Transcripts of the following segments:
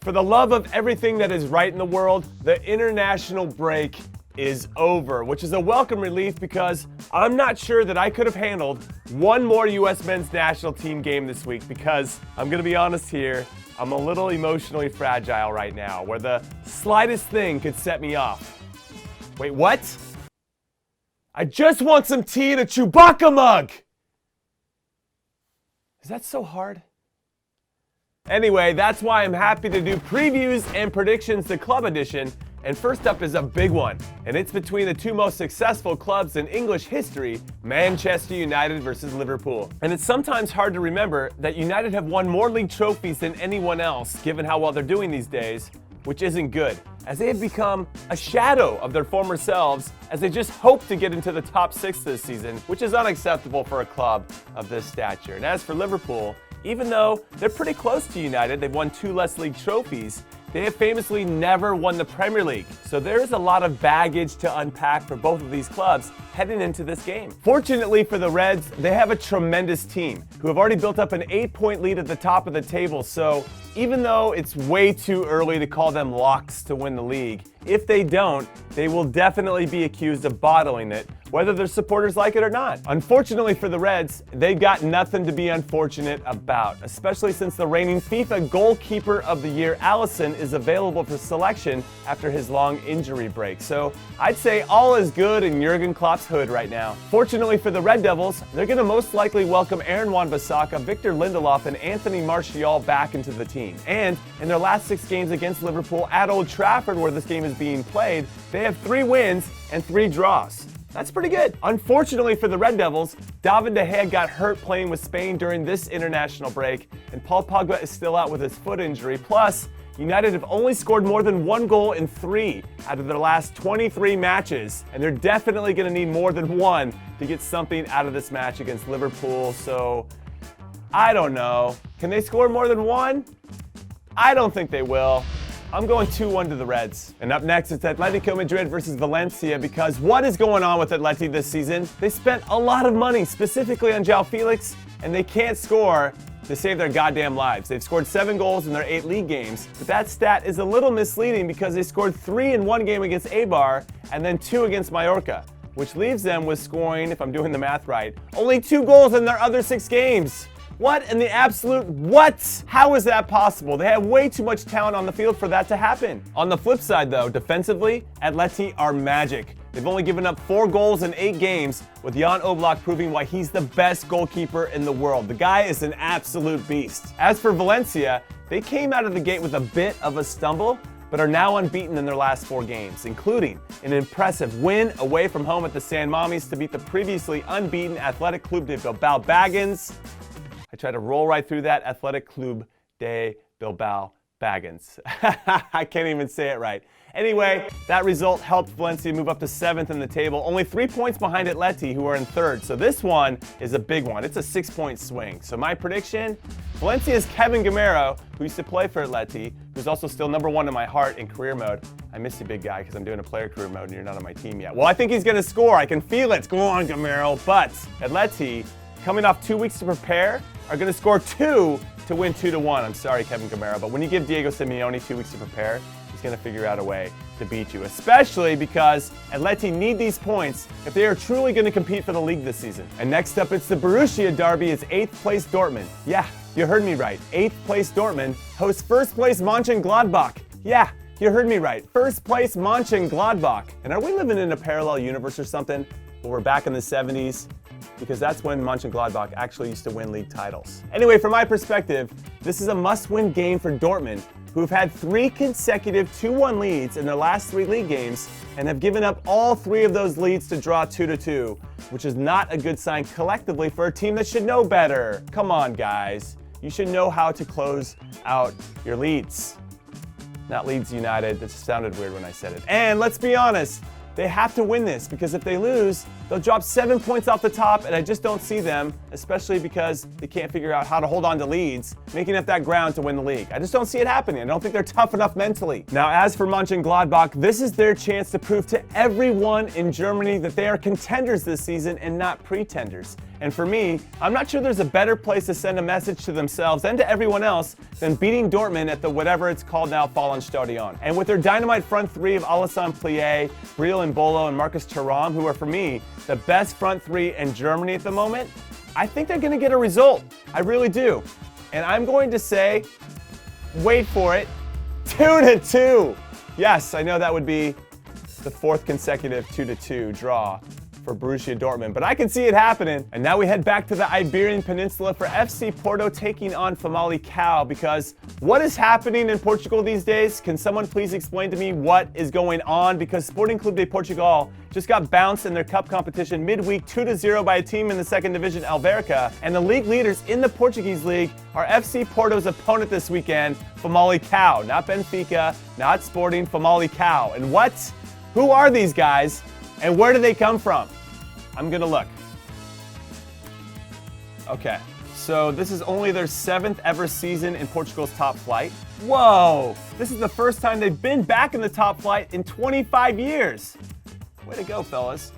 For the love of everything that is right in the world, the international break is over, which is a welcome relief because I'm not sure that I could have handled one more U.S. men's national team game this week because I'm going to be honest here, I'm a little emotionally fragile right now where the slightest thing could set me off. Wait, what? I just want some tea in a Chewbacca mug! Is that so hard? Anyway, that's why I'm happy to do previews and predictions to Club Edition. And first up is a big one, and it's between the two most successful clubs in English history, Manchester United versus Liverpool. And it's sometimes hard to remember that United have won more league trophies than anyone else, given how well they're doing these days, which isn't good, as they have become a shadow of their former selves as they just hope to get into the top 6 this season, which is unacceptable for a club of this stature. And as for Liverpool, even though they're pretty close to United, they've won 2 less league trophies, they have famously never won the Premier League. So there is a lot of baggage to unpack for both of these clubs heading into this game. Fortunately for the Reds, they have a tremendous team who have already built up an 8-point lead at the top of the table. So even though it's way too early to call them locks to win the league, if they don't, they will definitely be accused of bottling it, whether their supporters like it or not. Unfortunately for the Reds, they've got nothing to be unfortunate about, especially since the reigning FIFA Goalkeeper of the Year, Alisson, is available for selection after his long injury break. So I'd say all is good in Jurgen Klopp's hood right now. Fortunately for the Red Devils, they're going to most likely welcome Aaron Wan-Bissaka, Victor Lindelof, and Anthony Martial back into the team. And in their last 6 games against Liverpool at Old Trafford, where this game is being played, they have 3 wins and 3 draws. That's pretty good. Unfortunately for the Red Devils, David De Gea got hurt playing with Spain during this international break, and Paul Pogba is still out with his foot injury. Plus, United have only scored more than 1 goal in 3 out of their last 23 matches, and they're definitely going to need more than 1 to get something out of this match against Liverpool. So, I don't know. Can they score more than 1? I don't think they will. I'm going 2-1 to the Reds. And up next, it's Atletico Madrid versus Valencia, because what is going on with Atleti this season? They spent a lot of money, specifically on João Felix, and they can't score to save their goddamn lives. They've scored 7 goals in their 8 league games, but that stat is a little misleading because they scored 3 in one game against Eibar and then 2 against Mallorca, which leaves them with scoring, if I'm doing the math right, only 2 goals in their other 6 games. What in the absolute what? How is that possible? They have way too much talent on the field for that to happen. On the flip side though, defensively, Atleti are magic. They've only given up 4 goals in 8 games, with Jan Oblak proving why he's the best goalkeeper in the world. The guy is an absolute beast. As for Valencia, they came out of the gate with a bit of a stumble, but are now unbeaten in their last 4 games, including an impressive win away from home at the San Mames to beat the previously unbeaten Athletic Club de Bilbao Baggins. I tried to roll right through that, Athletic Club de Bilbao Baggins. I can't even say it right. Anyway, that result helped Valencia move up to 7th in the table, only 3 points behind Atleti, who are in 3rd. So this one is a big one. It's a 6-point swing. So my prediction, Valencia's Kevin Gameiro, who used to play for Atleti, who's also still #1 in my heart in career mode. I miss you, big guy, because I'm doing a player career mode and you're not on my team yet. Well, I think he's going to score. I can feel it. Go on, Gameiro. But Atleti, coming off 2 weeks to prepare, are going to score 2 to win 2-1. I'm sorry, Kevin Gameiro, but when you give Diego Simeone 2 weeks to prepare, he's going to figure out a way to beat you, especially because Atleti need these points if they are truly going to compete for the league this season. And next up, it's the Borussia derby. It's 8th place Dortmund. Yeah, you heard me right. 8th place Dortmund hosts 1st place Mönchengladbach. Yeah, you heard me right. 1st place Mönchengladbach. And are we living in a parallel universe or something where we're back in the 70s? Because that's when Mönchengladbach actually used to win league titles. Anyway, from my perspective, this is a must-win game for Dortmund, who have had 3 consecutive 2-1 leads in their last 3 league games and have given up all 3 of those leads to draw 2-2, which is not a good sign collectively for a team that should know better. Come on, guys. You should know how to close out your leads. Not Leeds United. That sounded weird when I said it. And let's be honest, they have to win this, because if they lose, they'll drop 7 points off the top, and I just don't see them, especially because they can't figure out how to hold on to leads, making up that ground to win the league. I just don't see it happening. I don't think they're tough enough mentally. Now, as for Mönchengladbach, this is their chance to prove to everyone in Germany that they are contenders this season and not pretenders. And for me, I'm not sure there's a better place to send a message to themselves and to everyone else than beating Dortmund at the whatever it's called now, Stadion. And with their dynamite front three of Alassane Plie, Breel Mbolo, and Marcus Thuram, who are for me the best front three in Germany at the moment, I think they're going to get a result. I really do. And I'm going to say, wait for it, 2-2. Yes, I know that would be the fourth consecutive 2-2 draw for Borussia Dortmund, but I can see it happening. And now we head back to the Iberian Peninsula for FC Porto taking on Famalicão, because what is happening in Portugal these days? Can someone please explain to me what is going on? Because Sporting Clube de Portugal just got bounced in their cup competition midweek 2-0 by a team in the second division, Alverca, and the league leaders in the Portuguese league are FC Porto's opponent this weekend, Famalicão. Not Benfica, not Sporting, Famalicão. And what? Who are these guys, and where do they come from? I'm gonna look. Okay, so this is only their 7th ever season in Portugal's top flight. Whoa, this is the first time they've been back in the top flight in 25 years. Way to go, fellas.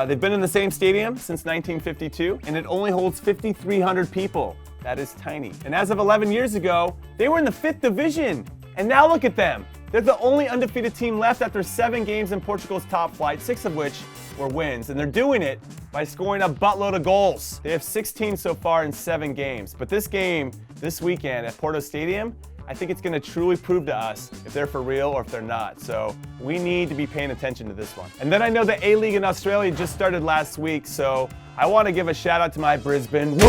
They've been in the same stadium since 1952, and it only holds 5,300 people. That is tiny. And as of 11 years ago, they were in the 5th division. And now look at them. They're the only undefeated team left after 7 games in Portugal's top flight, 6 of which were wins. And they're doing it by scoring a buttload of goals. They have 16 so far in 7 games. But this game, this weekend at Porto Stadium, I think it's going to truly prove to us if they're for real or if they're not. So we need to be paying attention to this one. And then I know the A-League in Australia just started last week, so I want to give a shout out to my Brisbane,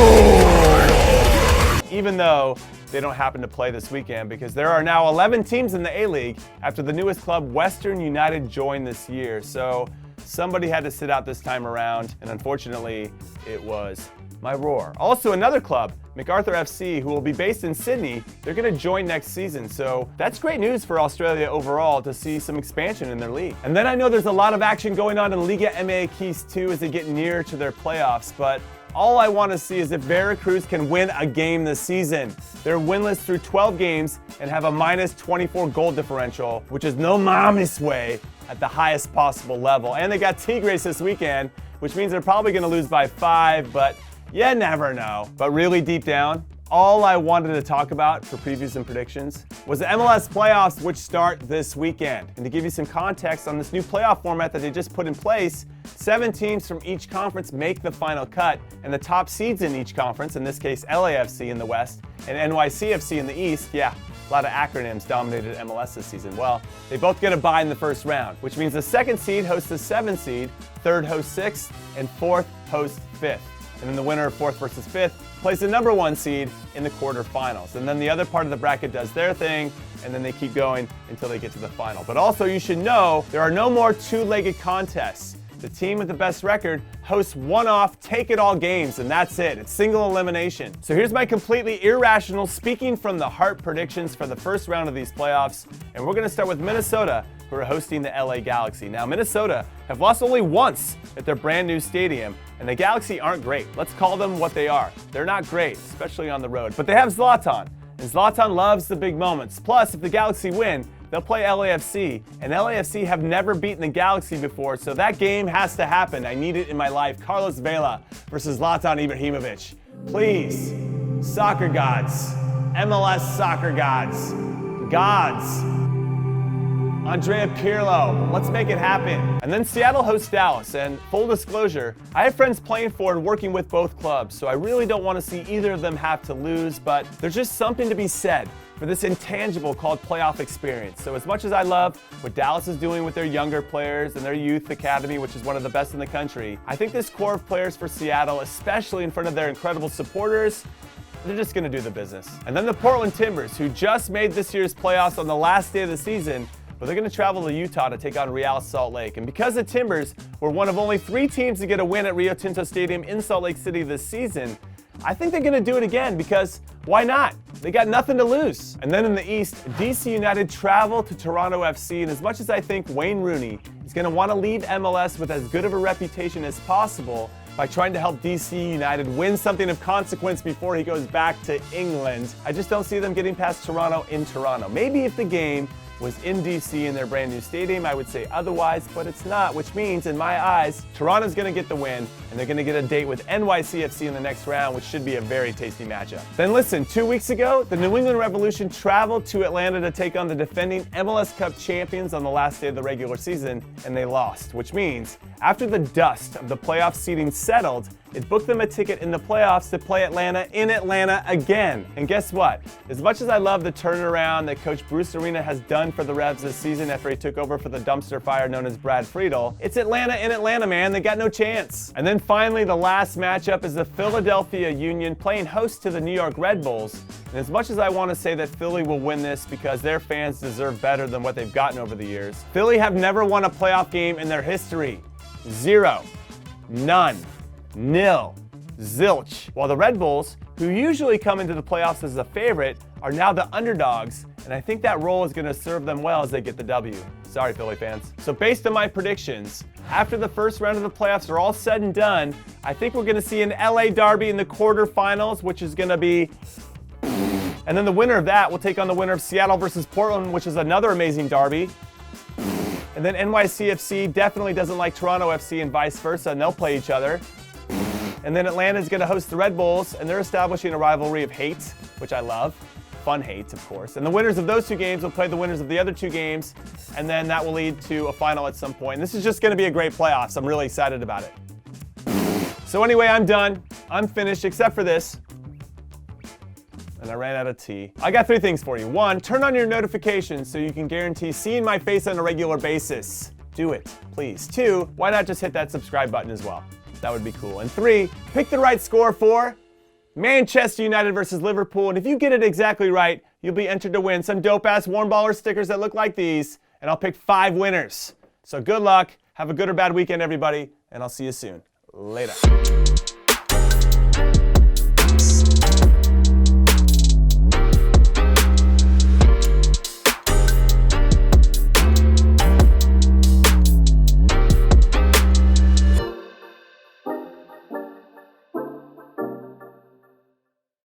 even though they don't happen to play this weekend, because there are now 11 teams in the A-League after the newest club, Western United, joined this year. So somebody had to sit out this time around, and unfortunately, it was my Roar. Also, another club, MacArthur FC, who will be based in Sydney, they're going to join next season. So that's great news for Australia overall to see some expansion in their league. And then I know there's a lot of action going on in Liga MX too as they get nearer to their playoffs, but all I want to see is if Veracruz can win a game this season. They're winless through 12 games and have a minus 24 goal differential, which is no mames way at the highest possible level. And they got Tigres this weekend, which means they're probably going to lose by 5, but you never know. But really deep down, all I wanted to talk about for previews and predictions was the MLS Playoffs, which start this weekend. And to give you some context on this new playoff format that they just put in place, 7 teams from each conference make the final cut, and the top seeds in each conference, in this case LAFC in the West and NYCFC in the East, yeah, a lot of acronyms dominated MLS this season. Well, they both get a bye in the first round, which means the 2nd seed hosts the 7th seed, 3rd hosts 6th, and 4th hosts 5th. And then the winner of 4th versus 5th plays the number 1 seed in the quarterfinals. And then the other part of the bracket does their thing, and then they keep going until they get to the final. But also you should know there are no more 2-legged contests. The team with the best record hosts one-off take-it-all games, and that's it. It's single elimination. So here's my completely irrational, speaking from the heart predictions for the first round of these playoffs. And we're gonna start with Minnesota, who are hosting the LA Galaxy. Now, Minnesota have lost only once at their brand new stadium, and the Galaxy aren't great. Let's call them what they are. They're not great, especially on the road, but they have Zlatan, and Zlatan loves the big moments. Plus, if the Galaxy win, they'll play LAFC, and LAFC have never beaten the Galaxy before, so that game has to happen. I need it in my life. Carlos Vela versus Zlatan Ibrahimovic. Please, soccer gods, MLS soccer gods, Andrea Pirlo, let's make it happen. And then Seattle hosts Dallas, and full disclosure, I have friends playing for and working with both clubs, so I really don't want to see either of them have to lose, but there's just something to be said for this intangible called playoff experience. So as much as I love what Dallas is doing with their younger players and their youth academy, which is one of the best in the country, I think this core of players for Seattle, especially in front of their incredible supporters, they're just going to do the business. And then the Portland Timbers, who just made this year's playoffs on the last day of the season, but they're going to travel to Utah to take on Real Salt Lake. And because the Timbers were one of only 3 teams to get a win at Rio Tinto Stadium in Salt Lake City this season, I think they're going to do it again, because why not? They got nothing to lose. And then in the East, DC United travel to Toronto FC, and as much as I think Wayne Rooney is going to want to leave MLS with as good of a reputation as possible by trying to help DC United win something of consequence before he goes back to England, I just don't see them getting past Toronto in Toronto. Maybe if the game was in DC in their brand new stadium, I would say otherwise, but it's not, which means, in my eyes, Toronto's going to get the win, and they're going to get a date with NYCFC in the next round, which should be a very tasty matchup. Then listen, 2 weeks ago, the New England Revolution traveled to Atlanta to take on the defending MLS Cup champions on the last day of the regular season, and they lost, which means after the dust of the playoff seeding settled, it booked them a ticket in the playoffs to play Atlanta in Atlanta again. And guess what? As much as I love the turnaround that Coach Bruce Arena has done for the Revs this season after he took over for the dumpster fire known as Brad Friedel, it's Atlanta in Atlanta, man. They got no chance. And then finally, the last matchup is the Philadelphia Union playing host to the New York Red Bulls. And as much as I want to say that Philly will win this because their fans deserve better than what they've gotten over the years, Philly have never won a playoff game in their history. 0, none, nil, zilch. While the Red Bulls, who usually come into the playoffs as a favorite, are now the underdogs, and I think that role is going to serve them well as they get the W. Sorry, Philly fans. So based on my predictions, after the first round of the playoffs are all said and done, I think we're going to see an LA derby in the quarterfinals, which is going to be... And then the winner of that will take on the winner of Seattle versus Portland, which is another amazing derby. And then NYCFC definitely doesn't like Toronto FC and vice versa, and they'll play each other. And then Atlanta's going to host the Red Bulls, and they're establishing a rivalry of hate, which I love. Fun hate, of course. And the winners of those two games will play the winners of the other two games, and then that will lead to a final at some point. And this is just going to be a great playoffs. I'm really excited about it. So anyway, I'm done. I'm finished, except for this. And I ran out of tea. I got 3 things for you. 1, turn on your notifications so you can guarantee seeing my face on a regular basis. Do it, please. 2, why not just hit that subscribe button as well? That would be cool. And 3, pick the right score for Manchester United versus Liverpool. And if you get it exactly right, you'll be entered to win some dope-ass Warm Baller stickers that look like these. And I'll pick 5 winners. So good luck. Have a good or bad weekend, everybody. And I'll see you soon. Later.